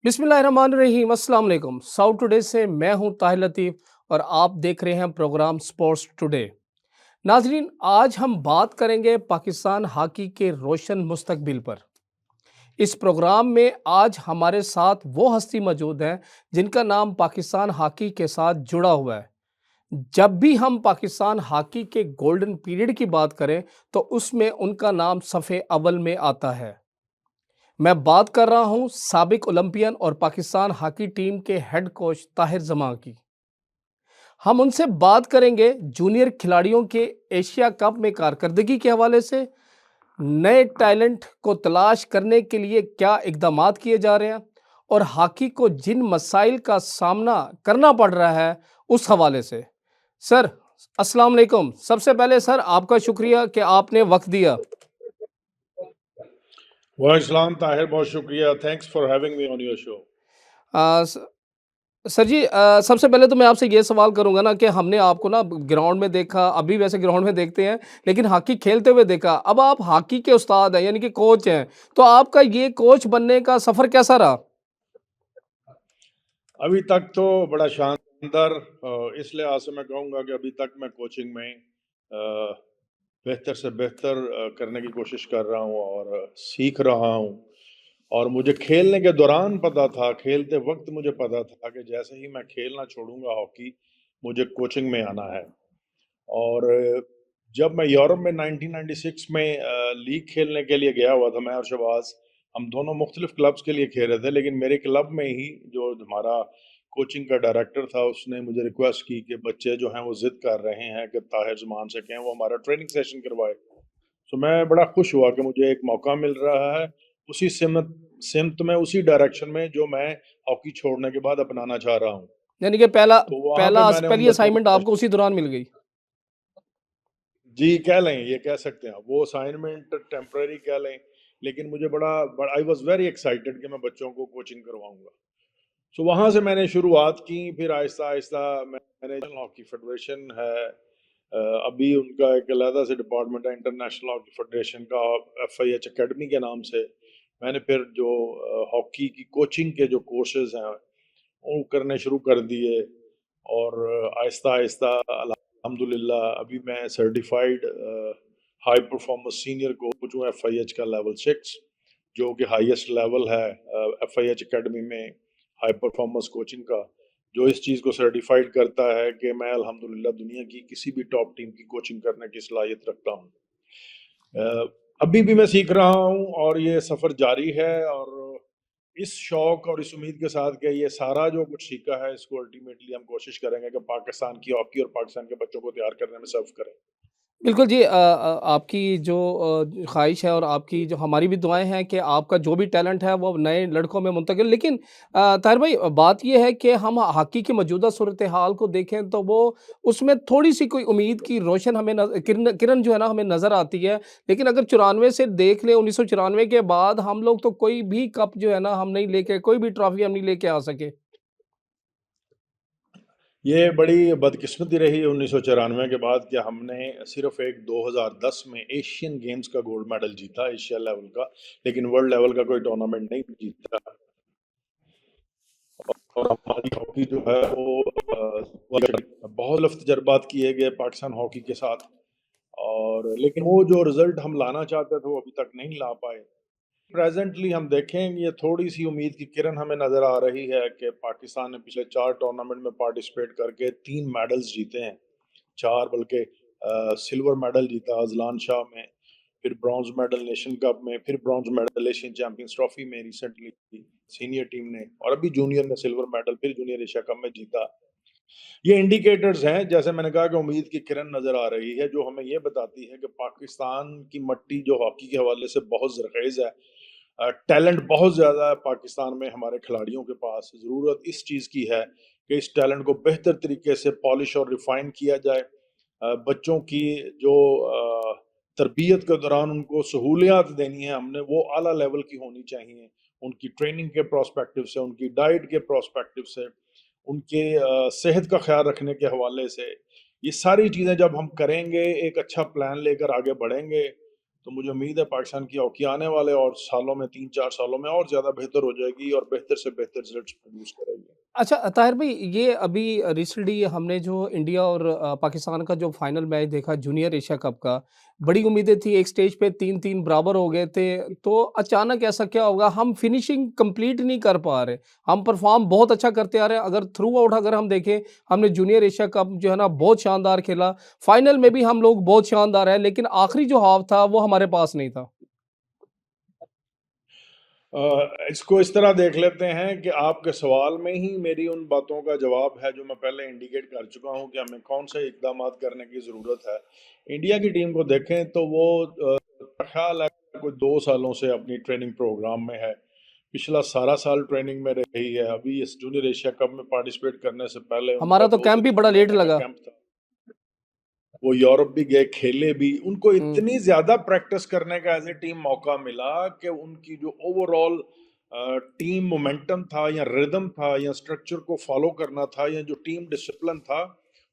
बिस्मिल्लाहिर्रहमानिर्रहीम अस्सलाम वालेकुम। साउथ टुडे से मैं हूं ताहिर लतीफ़ और आप देख रहे हैं प्रोग्राम स्पोर्ट्स टुडे। नाजरीन, आज हम बात करेंगे पाकिस्तान हॉकी के रोशन मुस्तकबिल पर। इस प्रोग्राम में आज हमारे साथ वो हस्ती मौजूद हैं जिनका नाम पाकिस्तान हॉकी के साथ जुड़ा हुआ है। जब भी हम पाकिस्तान हॉकी के गोल्डन पीरियड की बात करें तो उसमें उनका नाम सफ़े अव्वल में आता है। मैं बात कर रहा हूं साबिक ओलंपियन और पाकिस्तान हॉकी टीम के हेड कोच ताहिर जमां की। हम उनसे बात करेंगे जूनियर खिलाड़ियों के एशिया कप में कारकर्दगी के हवाले से, नए टैलेंट को तलाश करने के लिए क्या इकदाम किए जा रहे हैं और हॉकी को जिन मसाइल का सामना करना पड़ रहा है उस हवाले से। सर, अस्सलाम वालेकुम। सबसे पहले सर आपका शुक्रिया कि आपने वक्त दिया। वालेकुम ताहिर, बहुत शुक्रिया। Thanks for having me on your show. Uh, sir ji, सबसे पहले तो मैं आपसे ये सवाल करूँगा ना कि हमने आपको ना ग्राउंड में देखा, अभी वैसे ग्राउंड में देखते हैं, लेकिन हॉकी खेलते हुए देखा। अब आप हॉकी के उस्ताद हैं, यानी कि कोच हैं, तो आपका ये कोच बनने का सफ़र कैसा रहा? अभी तक तो बड़ा शानदार, इस लिहाज से मैं कहूँगा कि अभी तक मैं कोचिंग में बेहतर से बेहतर करने की कोशिश कर रहा हूँ और सीख रहा हूँ। और मुझे खेलने के दौरान पता था, खेलते वक्त मुझे पता था कि जैसे ही मैं खेलना छोड़ूंगा हॉकी, मुझे कोचिंग में आना है। और जब मैं यूरोप में 1996 में लीग खेलने के लिए गया हुआ था, मैं और शहबाज, हम दोनों मुख्तलिफ क्लब्स के लिए खेल रहे थे, लेकिन मेरे क्लब में ही जो हमारा कोचिंग का डायरेक्टर था, उसने मुझे रिक्वेस्ट की कि बच्चे जो हैं वो जिद कर रहे हैं कि ताहिर ज़मान से कहें वो हमारा ट्रेनिंग सेशन करवाए। तो मैं बड़ा खुश हुआ कि मुझे एक मौका मिल रहा है उसी सिमत सिमत में, उसी डायरेक्शन में जो मैं हॉकी छोड़ने के बाद अपनाना चाह रहा हूँ। यानी कि पहला तो वहाँ पे पहला मैंने उन पहली बच्चों असाइनमेंट को, आपको उसी दौरान मिल गई। जी, कह लें, ये कह सकते हैं। वो असाइनमेंट टेम्परेरी कह लें, लेकिन मुझे बड़ा आई वाज़ वेरी एक्साइटेड कि मैं बच्चों को कोचिंग करवाऊँगा। सो वहाँ से मैंने शुरुआत की, फिर आहिस्ता-आहिस्ता मैंने हॉकी फेडरेशन है, अभी उनका एक अलहदा से डिपार्टमेंट है इंटरनेशनल हॉकी फेडरेशन का, एफआईएच अकेडमी के नाम से। मैंने फिर जो हॉकी की कोचिंग के जो कोर्सेज़ हैं, वो करने शुरू कर दिए। और आहिस्ता-आहिस्ता अल्हम्दुलिल्लाह अभी मैं certified high performance senior coach हूँ एफआईएच का लेवल 6, जो कि हाईएस्ट लेवल है एफआईएच अकेडमी में हाई परफॉर्मेंस कोचिंग का, जो इस चीज़ को सर्टिफाइड करता है कि मैं अल्हम्दुलिल्लाह दुनिया की किसी भी टॉप टीम की कोचिंग करने की सलाहियत रखता हूँ। अ, अभी भी मैं सीख रहा हूँ और ये सफ़र जारी है, और इस शौक और इस उम्मीद के साथ कि ये सारा जो कुछ सीखा है, इसको अल्टीमेटली हम कोशिश करेंगे कि पाकिस्तान की हॉकी और पाकिस्तान के बच्चों को तैयार करने में सर्व करें। बिल्कुल जी, आपकी जो ख़्वाहिश है और आपकी जो हमारी भी दुआएँ हैं कि आपका जो भी टैलेंट है वो नए लड़कों में मुंतकिल। लेकिन ताहिर भाई, बात ये है कि हम हॉकी की मौजूदा सूरत-ए-हाल को देखें तो वो उसमें थोड़ी-सी कोई उम्मीद की रोशन हमें किरण किरण जो है ना हमें नज़र आती है। लेकिन अगर 94 से देख लें, 1994 के बाद हम लोग तो कोई भी कप जो है ना हम नहीं लेके, कोई भी ट्रॉफ़ी हम नहीं लेके आ सके। ये बड़ी बदकिस्मती रही 1994 के बाद कि हमने सिर्फ एक 2010 में एशियन गेम्स का गोल्ड मेडल जीता, एशिया लेवल का, लेकिन वर्ल्ड लेवल का कोई टूर्नामेंट नहीं जीता। और हमारी हॉकी जो है वो बहुत लफ्ट तजर्बात किए गए पाकिस्तान हॉकी के साथ, और लेकिन वो जो रिजल्ट हम लाना चाहते थे वो अभी तक नहीं ला पाए। प्रेजेंटली हम देखें, ये थोड़ी सी उम्मीद की किरण हमें नज़र आ रही है कि पाकिस्तान ने पिछले 4 टूर्नामेंट में पार्टिसिपेट करके 3 मेडल्स जीते हैं। 4 बल्कि, सिल्वर मेडल जीता अज़लान शाह में, फिर ब्रॉन्ज़ मेडल नेशन कप में, फिर bronze medal Asian champions trophy में रिसेंटली सीनियर टीम ने, और अभी जूनियर में सिल्वर मेडल, फिर जूनियर एशिया कप में जीता। ये इंडिकेटर्स हैं, जैसे मैंने कहा कि उम्मीद की किरण नज़र आ रही है, जो हमें ये बताती है कि पाकिस्तान की मट्टी जो हॉकी के हवाले से बहुत ज़रख़ेज़ है। टैलेंट बहुत ज़्यादा है पाकिस्तान में हमारे खिलाड़ियों के पास। ज़रूरत इस चीज़ की है कि इस टैलेंट को बेहतर तरीके से पॉलिश और रिफ़ाइन किया जाए। बच्चों की जो तरबियत के दौरान उनको सहूलियत देनी है हमने, वो आला लेवल की होनी चाहिए। उनकी ट्रेनिंग के प्रोस्पेक्टिव से, उनकी डाइट के प्रोस्पेक्टिव से, उनके सेहत का ख़्याल रखने के हवाले से, ये सारी चीज़ें जब हम करेंगे, एक अच्छा प्लान लेकर आगे बढ़ेंगे, तो मुझे उम्मीद है पाकिस्तान की हॉकी आने वाले और सालों में 3-4 सालों में और ज़्यादा बेहतर हो जाएगी और बेहतर से बेहतर रिज़ल्ट्स प्रोड्यूस करेगी। अच्छा ताहिर भाई ये अभी रिसेंटली हमने जो इंडिया और पाकिस्तान का जो फाइनल मैच देखा जूनियर एशिया कप का, बड़ी उम्मीदें थी एक स्टेज पे 3-3 बराबर हो गए थे, तो अचानक ऐसा क्या होगा हम फिनिशिंग कंप्लीट नहीं कर पा रहे। हम परफॉर्म बहुत अच्छा करते आ रहे हैं, अगर थ्रू आउट अगर हम देखें, हमने जूनियर एशिया कप जो है ना बहुत शानदार खेला, फाइनल में भी हम लोग बहुत शानदार है, लेकिन आखिरी जो हाफ था वो हमारे पास नहीं था। इसको इस तरह देख लेते हैं कि आपके सवाल में ही मेरी उन बातों का जवाब है जो मैं पहले इंडिकेट कर चुका हूँ कि हमें कौन से इक़दामात करने की ज़रूरत है। इंडिया की टीम को देखें तो वो ख़्याल है कोई 2 सालों से अपनी ट्रेनिंग प्रोग्राम में है। पिछला सारा साल ट्रेनिंग में रही है। अभी इस जूनियर एशिया कप में पार्टिसिपेट करने से पहले उनका हमारा तो 2 से कैंप भी 3 बड़ा लेट महीने का लगा। कैंप था। वो यूरोप भी गए, खेले भी। उनको हम्म। इतनी ज़्यादा प्रैक्टिस करने का एज़ ए टीम मौका मिला कि उनकी जो ओवरऑल टीम मोमेंटम था या रिदम था या स्ट्रक्चर को फ़ॉलो करना था या जो टीम डिसिप्लिन था,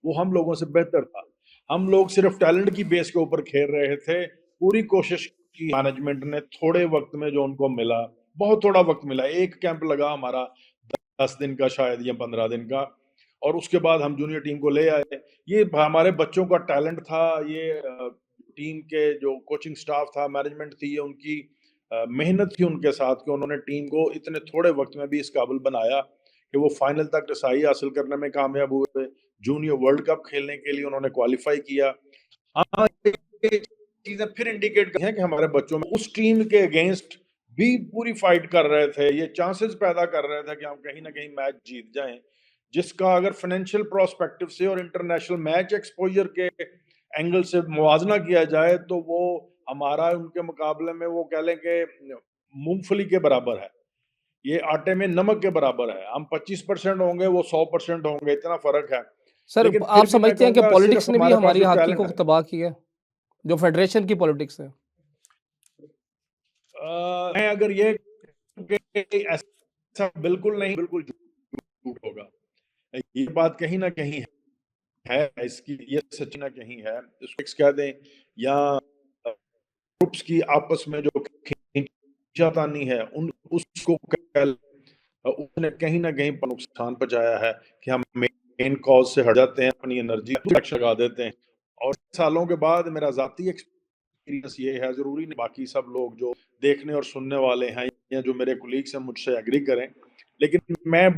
वो हम लोगों से बेहतर था। हम लोग सिर्फ़ टैलेंट की बेस के ऊपर खेल रहे थे। पूरी कोशिश की मैनेजमेंट ने थोड़े वक़्त में जो उनको मिला, बहुत थोड़ा वक़्त मिला। 1 कैंप लगा हमारा 10 दिन का शायद या 15 दिन का और उसके बाद हम जूनियर टीम को ले आए। ये हमारे बच्चों का टैलेंट था, ये टीम के जो कोचिंग स्टाफ था, मैनेजमेंट थी, ये उनकी मेहनत थी उनके साथ कि उन्होंने टीम को इतने थोड़े वक़्त में भी इस काबिल बनाया कि वो फाइनल तक रसाई हासिल करने में कामयाब हुए। जूनियर वर्ल्ड कप खेलने के लिए उन्होंने क्वालीफाई किया। हाँ, ये चीज़ें फिर इंडिकेट करती हैं कि हमारे बच्चों में उस टीम के अगेंस्ट भी पूरी फाइट कर रहे थे। ये चांसेस पैदा कर रहे थे कि हम कहीं न कहीं मैच जीत जाएँ, जिसका अगर फाइनेंशियल पर्सपेक्टिव से और इंटरनेशनल मैच एक्सपोज़र के एंगल से मुवाज़ना किया जाए, तो वो हमारा उनके मुकाबले में वो कह लें कि मूँगफली के बराबर है। ये आटे में नमक के बराबर है। हम 25% होंगे, वो 100% होंगे, इतना फ़र्क है। सर लेकिन आप फिर भी मैं समझते हैं कि कहूँगा पॉलिटिक्स सिर्फ़ ने भी हमारे पास हमारी जो हॉकी टैलेंट को है तबाह किया है, जो फेडरेशन की पॉलिटिक्स है? मैं अगर ये कि ऐसा बिल्कुल नहीं, बिल्कुल झूठ होगा। ये बात कहीं न कहीं है, इसकी ये सच न कहीं है। इसको फिक्स कह दें या ग्रुप्स की आपस में जो खींचातानी है, उन उसको कह लें उसने कहीं न कहीं नुकसान पहुँचाया है कि हम मेन कॉज़ से हट जाते हैं, अपनी एनर्जी लगा देते हैं और सालों के बाद मेरा ज़ाती एक्सपीरियंस ये है, ज़रूरी नहीं बाकी सब लोग जो देखने और सुनने वाले हैं या जो मेरे कोलीग्स हैं मुझसे एग्री करें। लेकिन मैं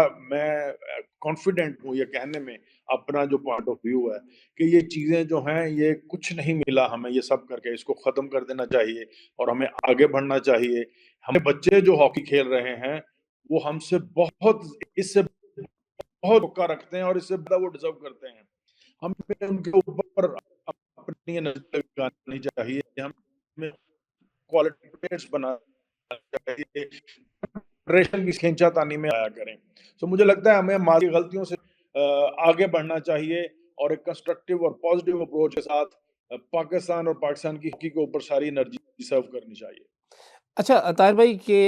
कॉन्फिडेंट हूँ ये कहने में, अपना जो पॉइंट ऑफ व्यू है कि ये चीज़ें जो हैं, ये कुछ नहीं मिला हमें ये सब करके, इसको ख़त्म कर देना चाहिए और हमें आगे बढ़ना चाहिए। हमें बच्चे जो हॉकी खेल रहे हैं, वो हमसे बहुत इससे बहुत मौका रखते हैं और इससे ज़्यादा वो डिज़र्व करते हैं। हमें उनके ऊपर अपनी नज़र लगानी चाहिए, हमें क्वालिटी प्लेयर्स बनाना चाहिए, फेडरेशन की खींचातानी में आया करें। तो मुझे लगता है हमें हमारी गलतियों से आगे बढ़ना चाहिए और एक कंस्ट्रक्टिव और पॉजिटिव अप्रोच के साथ पाकिस्तान और पाकिस्तान की हॉकी के ऊपर सारी एनर्जी सर्व करनी चाहिए। अच्छा ताहिर भाई कि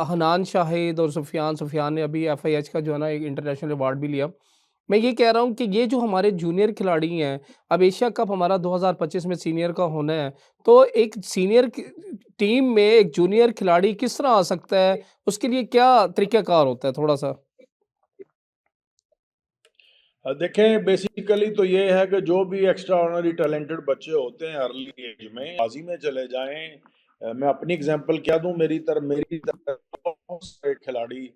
हनान शाहिद और सुफियान ने अभी एफआईएच का जो है ना एक इंटरनेशनल अवार्ड भी लिया। मैं ये कह रहा हूँ कि ये जो हमारे जूनियर खिलाड़ी हैं, अब एशिया कप हमारा 2025 में सीनियर का होना है, तो एक सीनियर की टीम में एक जूनियर खिलाड़ी किस तरह आ सकता है? उसके लिए क्या तरीक़ाकार होता है थोड़ा-सा? देखें बेसिकली तो ये है कि जो भी एक्स्ट्रा ऑर्डिनरी टैलेंटेड बच्चे होते हैं अर्ली एज में बाजी में चले जाएँ। मैं अपनी एग्ज़ाम्पल क्या दूँ मेरी तरह बहुत सारे खिलाड़ी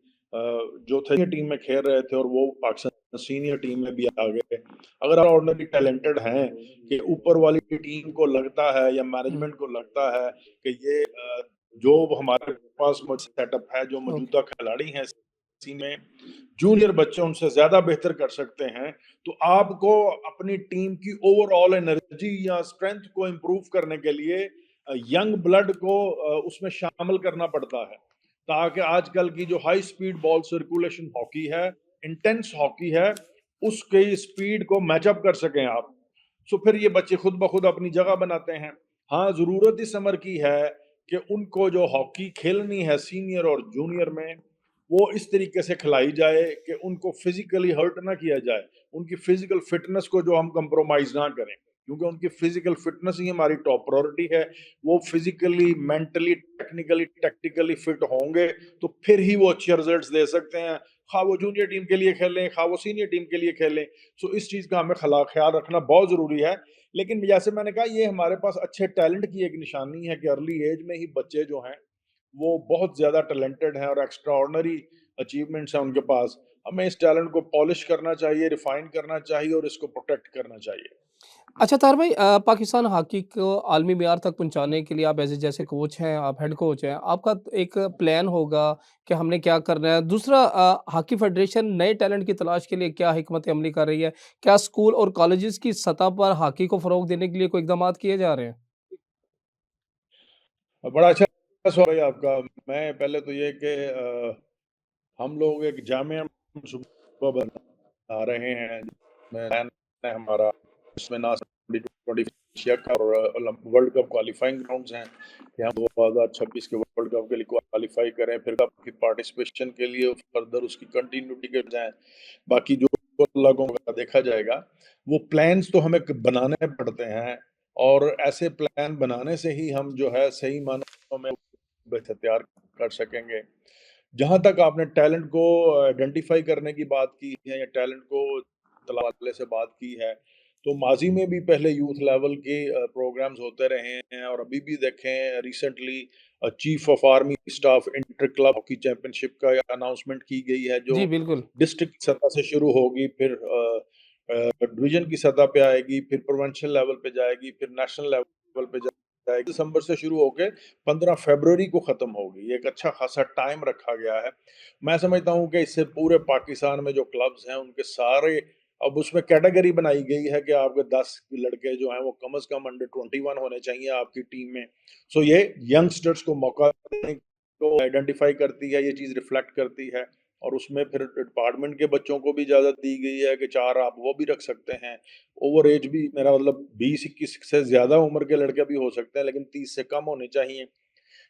जो थे टीम में खेल रहे थे और वो पाकिस्तान सीनियर टीम में भी आ गए। अगर आप ऑर्डिनरी टैलेंटेड हैं कि ऊपर वाली टीम को लगता है या हुँ, मैनेजमेंट को लगता है कि ये जो हमारे पास सेटअप है, जो ओके। मौजूदा खिलाड़ी हैं इसी में जूनियर बच्चे उनसे ज़्यादा बेहतर कर सकते हैं, तो आपको अपनी टीम की ओवरऑल एनर्जी या स्ट्रेंथ को इम्प्रूव करने के लिए यंग ब्लड को उसमें शामिल करना पड़ता है, ताकि आजकल की जो high speed ball circulation hockey है, इंटेंस हॉकी है, उसकी स्पीड को मैच अप कर सकें आप। सो फिर ये बच्चे खुद ब खुद अपनी जगह बनाते हैं। हाँ, ज़रूरत इस उम्र की है कि उनको जो हॉकी खेलनी है सीनियर और जूनियर में, वो इस तरीके से खिलाई जाए कि उनको फिज़िकली हर्ट ना किया जाए। उनकी फिज़िकल फ़िटनेस को जो हम कंप्रोमाइज़ ना करें। क्योंकि उनकी फिजिकल फिटनेस ही हमारी टॉप प्रायोरिटी है। वो physically, mentally, technically, tactically fit होंगे तो फिर ही वो अच्छे रिजल्ट्स दे सकते हैं। खा वो जूनियर टीम के लिए खेलें, खा वो सीनियर टीम के लिए खेलें। सो इस चीज़ का हमें ख्याल रखना बहुत ज़रूरी है। लेकिन जैसे मैंने कहा, ये हमारे पास अच्छे टैलेंट की एक निशानी है कि अर्ली एज में ही बच्चे जो हैं वो बहुत ज़्यादा टैलेंटेड हैं और एक्स्ट्राऑर्डिनरी अचीवमेंट्स हैं उनके पास। हमें इस टैलेंट को पॉलिश करना चाहिए, रिफाइन करना चाहिए और इसको प्रोटेक्ट करना चाहिए। अच्छा तार भाई, पाकिस्तान हॉकी को आलमी मियार तक पहुँचाने के लिए आप ऐसे जैसे कोच हैं, आप हेड कोच हैं, आपका एक प्लान होगा कि हमने क्या करना है। दूसरा, हॉकी फेडरेशन नए टैलेंट की तलाश के लिए क्या हिकमत अमली कर रही है? क्या स्कूल और कॉलेजेस की सतह पर हॉकी को फ़रोग़ देने के लिए कोई इक़दामात किए जा रहे हैं? बड़ा अच्छा सवाल है आपका। मैं पहले तो ये कि हम लोग एक जामिया मनसूबा बना रहे हैं, जिसमें प्लान है हमारा। इसमें ना सिर्फ T20 एशिया कप और वर्ल्ड कप क्वालिफाइंग ग्राउंड्स हैं कि हम 2026 के वर्ल्ड कप के लिए क्वालिफाई करें, फिर कप की पार्टिसिपेशन के लिए फर्दर उसकी कंटिन्यूटी के जाएँ। बाकी जो लोगों का देखा जाएगा, वो प्लान्स तो हमें बनाने पड़ते हैं और ऐसे प्लान बनाने से ही हम जो है सही मानों में बेहतर तैयार कर सकेंगे। जहाँ तक आपने टैलेंट को आइडेंटिफ़ाई करने की बात की है या टैलेंट को तलाशने से बात की है, तो माज़ी में भी पहले यूथ लेवल के प्रोग्राम्स होते रहे हैं और अभी भी देखें recently chief of army staff inter club hockey championship का अनाउंसमेंट की गई है, जी, जो बिल्कुल। डिस्ट्रिक्ट सतह से शुरू होगी, फिर डिवीज़न की सतह पे आएगी, फिर प्रोविंशियल लेवल पे जाएगी, फिर नेशनल लेवल पे जाएगी। दिसंबर से शुरू होके 15 फरवरी को ख़त्म होगी। ये एक अच्छा खासा टाइम रखा गया है। मैं समझता हूँ कि इससे पूरे पाकिस्तान में जो क्लब्स हैं, उनके सारे अब उसमें कैटेगरी बनाई गई है कि आपके 10 लड़के जो हैं, वो कम से कम अंडर 21 होने चाहिए आपकी टीम में। सो ये यंगस्टर्स को मौका देने को आइडेंटिफ़ाई करती है, ये चीज़ रिफ्लेक्ट करती है और उसमें फिर डिपार्टमेंट के बच्चों को भी इजाज़त दी गई है कि 4 आप वो भी रख सकते हैं। ओवर एज भी मेरा मतलब 20-21 से ज़्यादा उम्र के लड़के भी हो सकते हैं, लेकिन 30 से कम होने चाहिए।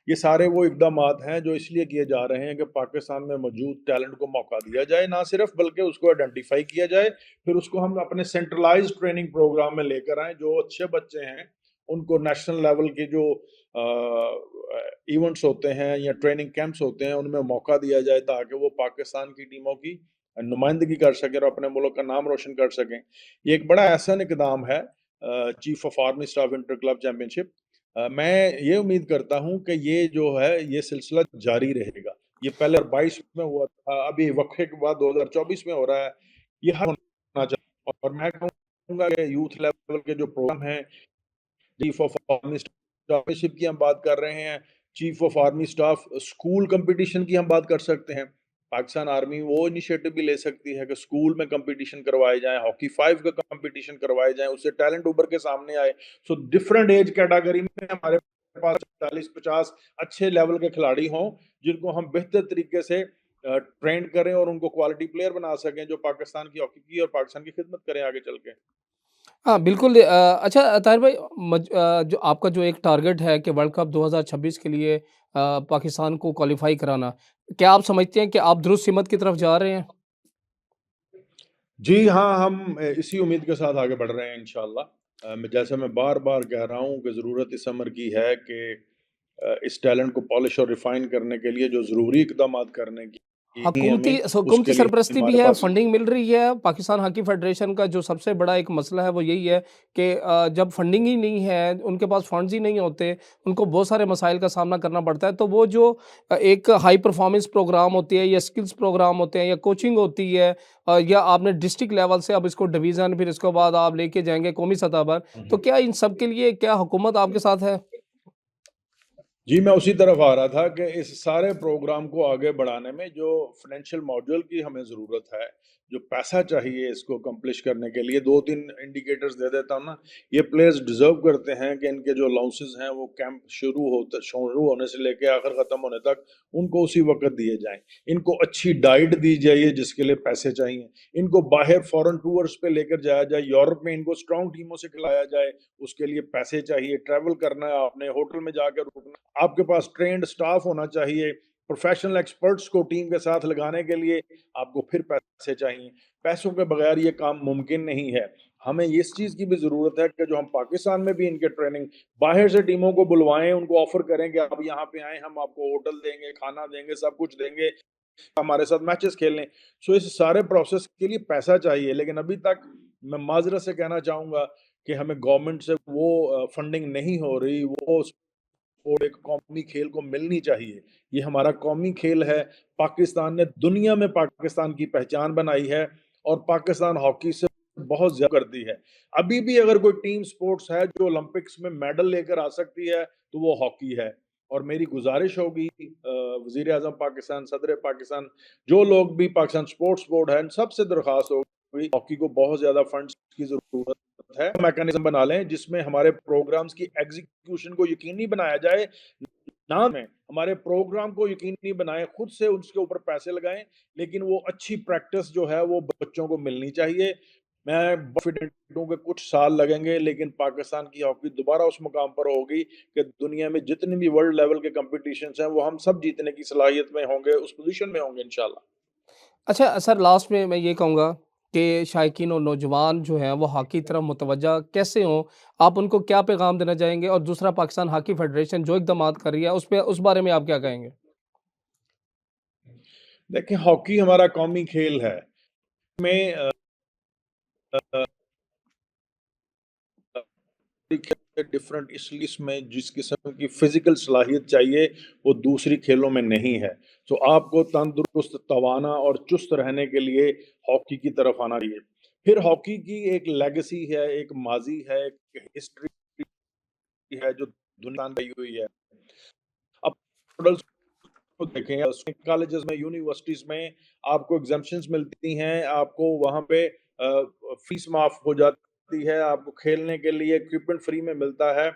ये सारे वो इक़दामात हैं जो इसलिए किए जा रहे हैं कि पाकिस्तान में मौजूद टैलेंट को मौका दिया जाए, ना सिर्फ़ बल्कि उसको आइडेंटिफ़ाई किया जाए, फिर उसको हम अपने सेंट्रलाइज़्ड ट्रेनिंग प्रोग्राम में लेकर आएँ। जो अच्छे बच्चे हैं, उनको नेशनल लेवल के जो इवेंट्स होते हैं या ट्रेनिंग कैंप्स होते हैं, उनमें मौका दिया जाए ताकि वो पाकिस्तान की टीमों की नुमाइंदगी कर सकें और अपने मुल्क का नाम रोशन कर सकें। ये एक बड़ा एहसन इक़दाम है chief of army staff inter club championship. मैं ये उम्मीद करता हूँ कि ये जो है, ये सिलसिला जारी रहेगा। ये पहले 22 में हुआ था, अभी वक़्फ़े के बाद 2024 में हो रहा है। ये हर होना चाहिए और मैं कहूँगा कि यूथ लेवल के जो प्रोग्राम हैं, चीफ ऑफ आर्मी स्टाफ की हम बात कर रहे हैं, chief of army staff school competition की हम बात कर सकते हैं। पाकिस्तान आर्मी वो इनिशिएटिव भी ले सकती है कि स्कूल में कंपटीशन करवाए जाएँ, हॉकी 5 का कंपटीशन करवाए जाएँ, उससे टैलेंट उभर के सामने आए। सो डिफरेंट एज कैटेगरी में हमारे पास 40-50 अच्छे लेवल के खिलाड़ी हों, जिनको हम बेहतर तरीके से ट्रेन करें और उनको क्वालिटी प्लेयर बना सकें, जो पाकिस्तान की हॉकी की और पाकिस्तान की खिदमत करें आगे चल के। हाँ, बिल्कुल। अच्छा ताहिर भाई, जो आपका जो एक टारगेट है कि वर्ल्ड कप 2026 के लिए पाकिस्तान को क्वालीफाई कराना, क्या आप समझते हैं कि आप दुरुस्त सिमत की तरफ जा रहे हैं? जी हाँ, हम इसी उम्मीद के साथ आगे बढ़ रहे हैं इंशाअल्लाह। जैसे मैं बार-बार कह रहा हूँ कि ज़रूरत इस अमर की है कि इस टैलेंट को पॉलिश और रिफ़ाइन करने के लिए जो ज़रूरी इक़दामात करने की हुकूमती हमें, हुकूमती उसके लिए सरपरस्ती भी हमारे है, पास फंडिंग मिल रही है। पाकिस्तान हॉकी फेडरेशन का जो सबसे बड़ा एक मसला है वो यही है कि जब फंडिंग ही नहीं है, उनके पास फंड्स ही नहीं होते, उनको बहुत सारे मसाइल का सामना करना पड़ता है। तो वो जो एक हाई परफॉर्मेंस प्रोग्राम होती है या स्किल्स प्रोग्राम होते हैं या कोचिंग होती है, या आपने डिस्ट्रिक्ट लेवल से अब इसको डिवीज़न, फिर इसके बाद आप लेके जाएँगे कौमी सतह पर। हुँ, तो हुँ। क्या इन सब के लिए क्या हुकूमत आपके साथ है? जी, मैं उसी तरफ आ रहा था कि इस सारे प्रोग्राम को आगे बढ़ाने में जो फाइनेंशियल मॉड्यूल की हमें ज़रूरत है, जो पैसा चाहिए इसको अकम्प्लिश करने के लिए, 2-3 इंडिकेटर्स दे देता हूँ ना। ये प्लेयर्स डिज़र्व करते हैं कि इनके जो अलाउंसेस हैं, वो कैंप शुरू होने से लेके आखिर ख़त्म होने तक उनको उसी वक़्त दिए जाएँ। इनको अच्छी डाइट दी जाइए जिसके लिए पैसे चाहिए। इनको बाहर फ़ॉरेन टूर्स पे लेकर जाया जाए, यूरोप में इनको स्ट्रॉन्ग टीमों से खिलाया जाए, उसके लिए पैसे चाहिए। ट्रैवल करना है आपने, होटल में जाकर रुकना, आपके पास ट्रेन्ड स्टाफ होना चाहिए। प्रोफ़ेशनल एक्सपर्ट्स को टीम के साथ लगाने के लिए आपको फिर पैसे चाहिए। पैसों के बगैर ये काम मुमकिन नहीं है। हमें इस चीज़ की भी ज़रूरत है कि जो हम पाकिस्तान में भी इनके ट्रेनिंग बाहर से टीमों को बुलवाएँ, उनको ऑफ़र करें कि आप यहाँ पे आएँ, हम आपको होटल देंगे, खाना देंगे, सब कुछ देंगे, हमारे साथ मैचेस खेल लें। सो इस सारे प्रोसेस के लिए पैसा चाहिए, लेकिन अभी तक मैं माज़रत से कहना चाहूँगा कि हमें गवर्नमेंट से वो फंडिंग नहीं हो रही, वो स्पोर्ट एक कौमी खेल को मिलनी चाहिए। ये हमारा कौमी खेल है, पाकिस्तान ने दुनिया में पाकिस्तान की पहचान बनाई है और पाकिस्तान हॉकी से बहुत ज़्यादा करती है। अभी भी अगर कोई टीम स्पोर्ट्स है जो ओलंपिक्स में मेडल लेकर आ सकती है, तो वो हॉकी है। और मेरी गुज़ारिश होगी वज़ीर-ए-आज़म पाकिस्तान, सदर पाकिस्तान, जो लोग भी पाकिस्तान स्पोर्ट्स बोर्ड है, इन सबसे दरख्वास्त होगी, हॉकी को बहुत ज़्यादा फंड्स की ज़रूरत है। मैकेनिज़्म बना लें जिसमें हमारे प्रोग्राम्स की एग्ज़ीक्यूशन को यकीनी बनाया जाए, ना में हमारे प्रोग्राम को यकीनी बनाएँ, खुद से उसके ऊपर पैसे लगाएँ, लेकिन वो अच्छी प्रैक्टिस जो है वो बच्चों को मिलनी चाहिए। मैं कॉन्फिडेंट हूँ कि कुछ साल लगेंगे, लेकिन पाकिस्तान की हॉकी दोबारा उस मुकाम पर होगी कि दुनिया में जितने भी वर्ल्ड लेवल के कॉम्पिटिशन्स हैं, वो हम सब जीतने की सलाहियत में होंगे, उस पोज़ीशन में होंगे इंशाल्लाह। अच्छा सर, लास्ट में मैं ये कहूँगा कि शायकीन और नौजवान जो हैं वो हॉकी की तरफ मुतवज्जा कैसे हों? आप उनको क्या पैगाम देना चाहेंगे? और दूसरा, पाकिस्तान हॉकी फेडरेशन जो इक़दामात कर रही है उस बारे में आप क्या कहेंगे? देखिए, हॉकी हमारा कौमी खेल है। में अ डिफरेंट इसलिए इसमें जिस किस्म की फिजिकल सलाहियत चाहिए वो दूसरी खेलों में नहीं है। तो आपको तंदुरुस्त, तवाना और चुस्त रहने के लिए हॉकी की तरफ आना चाहिए। फिर हॉकी की एक लेगेसी है, एक माज़ी है, एक हिस्ट्री है जो दुनिया में रही हुई है। अब मॉडल्स को देखें, कॉलेजेस में, यूनिवर्सिटीज़ में आपको एग्ज़म्पशंस मिलती हैं, आपको वहाँ पे फीस माफ़ हो जाती है, आपको खेलने के लिए इक्विपमेंट फ्री में मिलता है।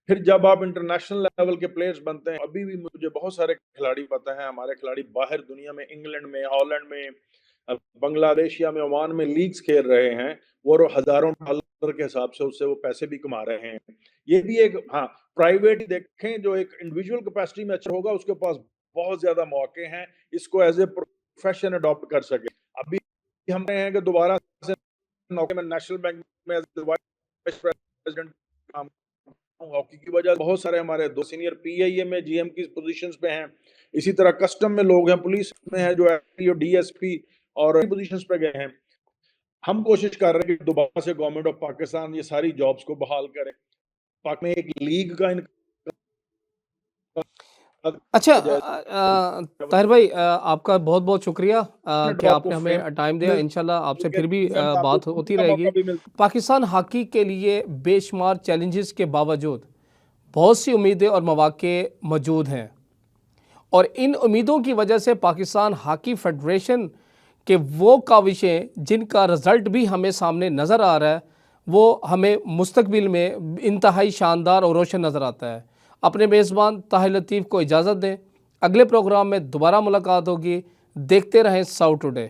फिर जब आप इंटरनेशनल लेवल के प्लेयर्स बनते हैं, अभी भी मुझे बहुत सारे खिलाड़ी पता है, हमारे खिलाड़ी बाहर दुनिया में, इंग्लैंड में, हॉलैंड में, बांग्लादेश या में, ओमान में लीग्स खेल रहे हैं, वो हज़ारों डॉलर के हिसाब से उससे वो पैसे भी कमा रहे हैं। ये भी एक हाँ, प्राइवेट देखें जो एक इंडिविजुअल कैपेसिटी में अच्छा होगा, उसके पास बहुत ज़्यादा मौके हैं, इसको एज़ ए प्रोफ़ेशन अडॉप्ट कर सके। अभी हम रहे हैं कि दोबारा से नौकरी में नेशनल बैंक में एज़ ए वाइस प्रेज़िडेंट काम कर रहा हूँ। हॉकी की वजह बहुत सारे हमारे 2 सीनियर पीआईए में जीएम की पोज़ीशंस पे हैं। इसी तरह कस्टम में लोग हैं, पुलिस में हैं जो एसपी और डीएसपी और पोज़ीशंस पे गए हैं। हम कोशिश कर रहे हैं कि दोबारा से गवर्नमेंट ऑफ पाकिस्तान ये सारी जॉब्स को बहाल करे। पाक में एक लीग का अच्छा इनका ताहिर भाई, आपका बहुत-बहुत शुक्रिया कि आपको आपने फेम हमें टाइम दिया। इंशाल्लाह आपसे फिर भी आपको बात होती का रहेगी। मौका भी मिलता पाकिस्तान हॉकी के लिए बेशुमार चैलेंजेस के बावजूद बहुत सी उम्मीदें और मौके मौजूद हैं, और इन उम्मीदों की वजह से पाकिस्तान हॉकी फेडरेशन के वो काविशें जिनका रिज़ल्ट भी हमें सामने नज़र आ रहा है, वो हमें मुस्तकबिल में इंतहाई शानदार और रोशन नज़र आता है। अपने मेज़बान ताहिर लतीफ़ को इजाज़त दें। अगले प्रोग्राम में दोबारा मुलाकात होगी। देखते रहें साउथ टुडे।